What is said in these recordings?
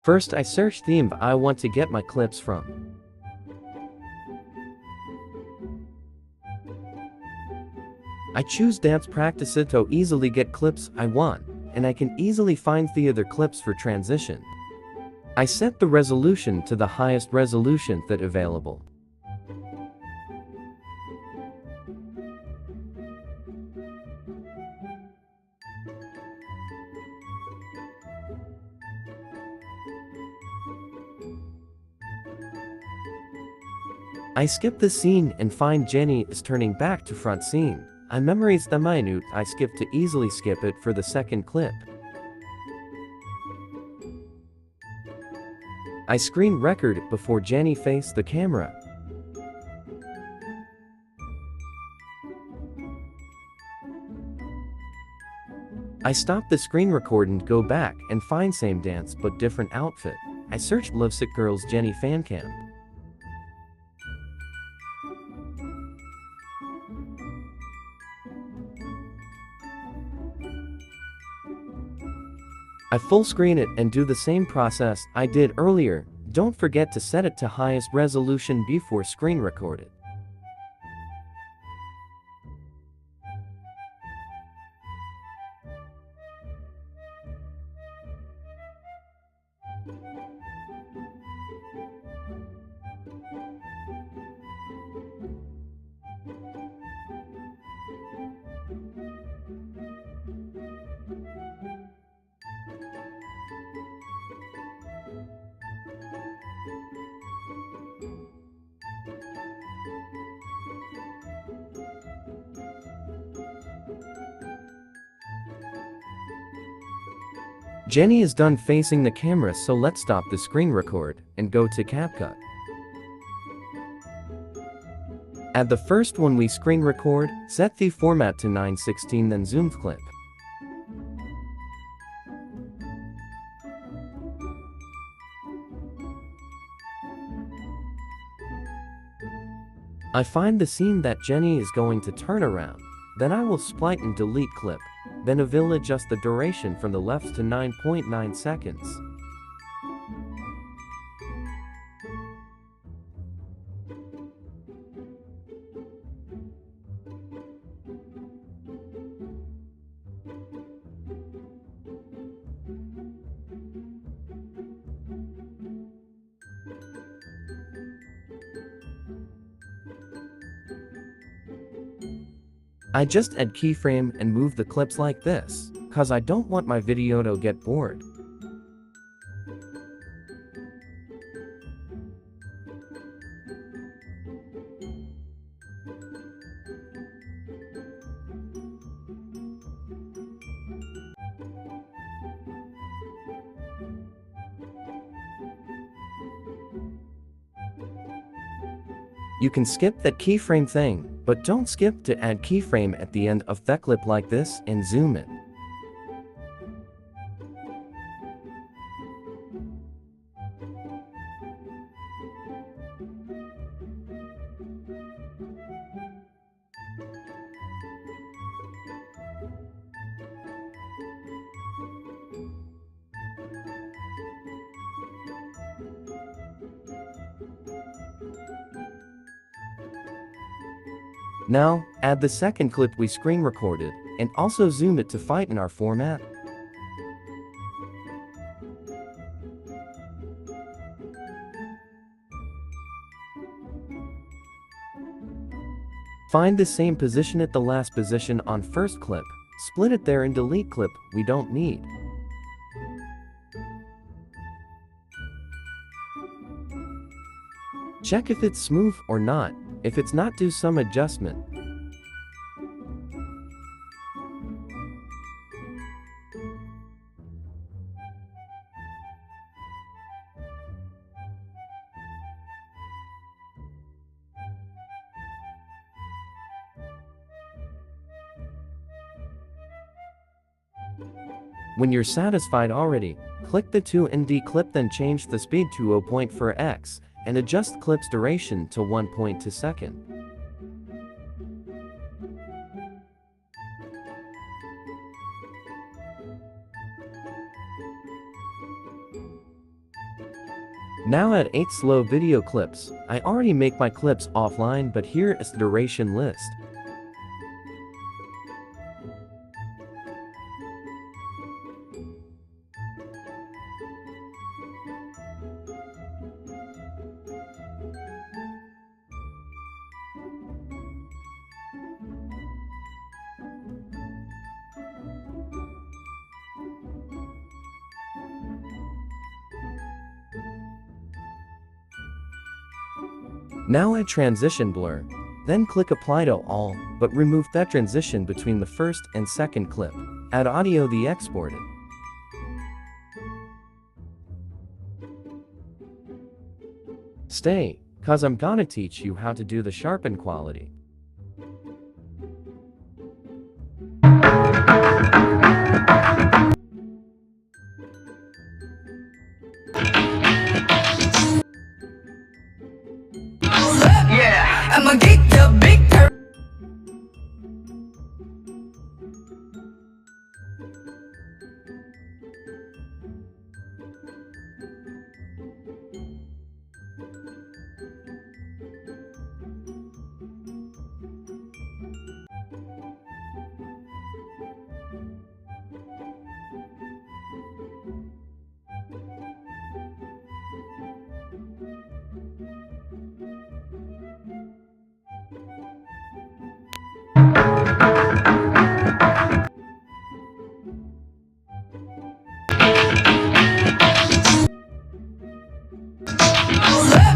First I search theme I want to get my clips from. I choose dance practice to easily get clips I want, and I can easily find the other clips for transition. I set the resolution to the highest resolution that available. I skip the scene and find Jennie is turning back to front scene. I memorize the minute I skip to easily skip it for the second clip. I screen record before Jennie face the camera. I stop the screen record and go back and find same dance but different outfit. I search Lovesick Girls Jennie fan cam. I full screen it and do the same process I did earlier. Don't forget to set it to highest resolution before screen record it. Jennie is done facing the camera, so let's stop the screen record and go to Capcut. Add the first one we screen record, set the format to 9:16, then zoom clip. I find the scene that Jennie is going to turn around. Then I will split and delete clip. Then I will adjust the duration from the left to 9.9 seconds. I just add keyframe and move the clips like this, cause I don't want my video to get bored. You can skip that keyframe thing, but don't skip to add keyframe at the end of that clip like this and zoom it. Now, add the second clip we screen recorded, and also zoom it to fit in our format. Find the same position at the last position on first clip, split it there and delete clip we don't need. Check if it's smooth or not. If it's not, do some adjustment. When you're satisfied already, click the 2nd clip, then change the speed to 0.4x and adjust clip's duration to 1.2 seconds. Now add 8 slow video clips. I already make my clips offline, but here is the duration list. Now add transition blur. Then click apply to all, but remove that transition between the first and second clip. Add audio the exported. Stay, cause I'm gonna teach you how to do the sharpen quality. Yeah, I'ma get the big turn.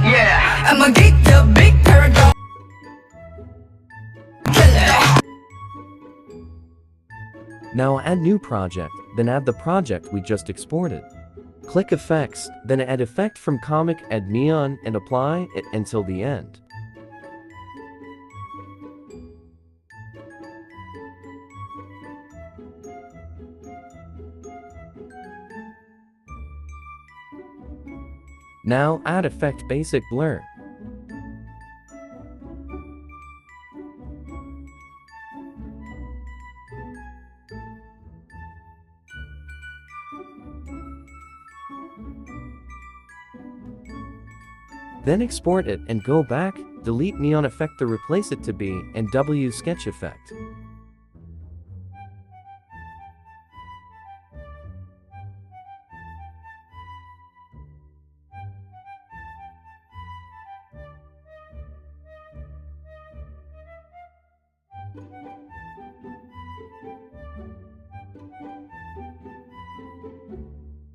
Yeah, I'ma get the big turn. Now add new project, then add the project we just exported. Click effects, then add effect from comic, add neon, and apply it until the end. Now add effect basic blur. Then export it and go back, delete neon effect to replace it to B and W sketch effect.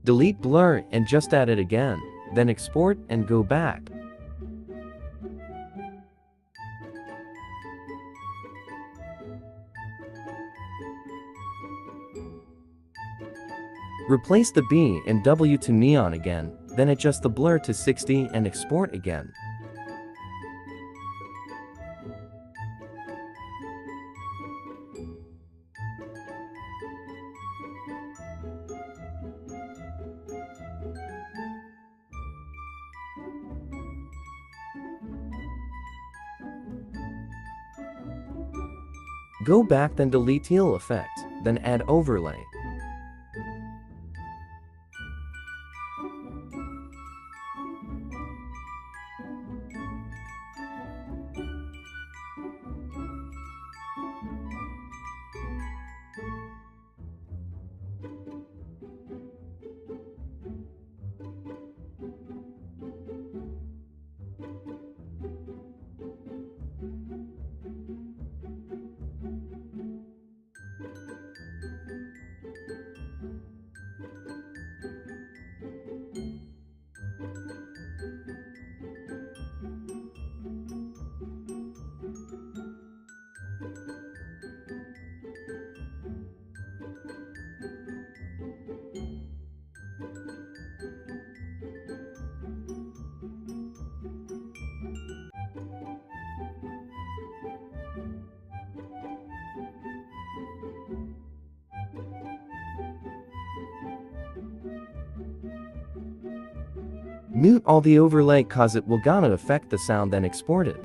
Delete blur and just add it again, then export and go back. Replace the B and W to neon again, then adjust the blur to 60 and export again. Go back, then delete teal effect, then add overlay. Mute all the overlay cause it will gonna affect the sound, then export it.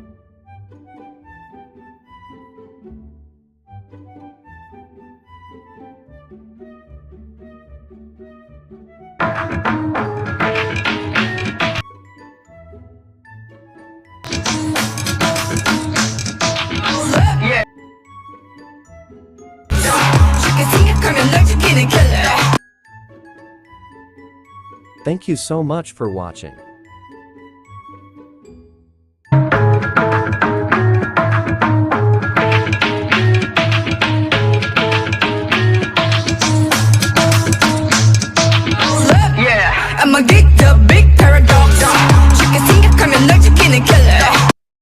그러면 널 지키는 killer. Thank you so much for watching.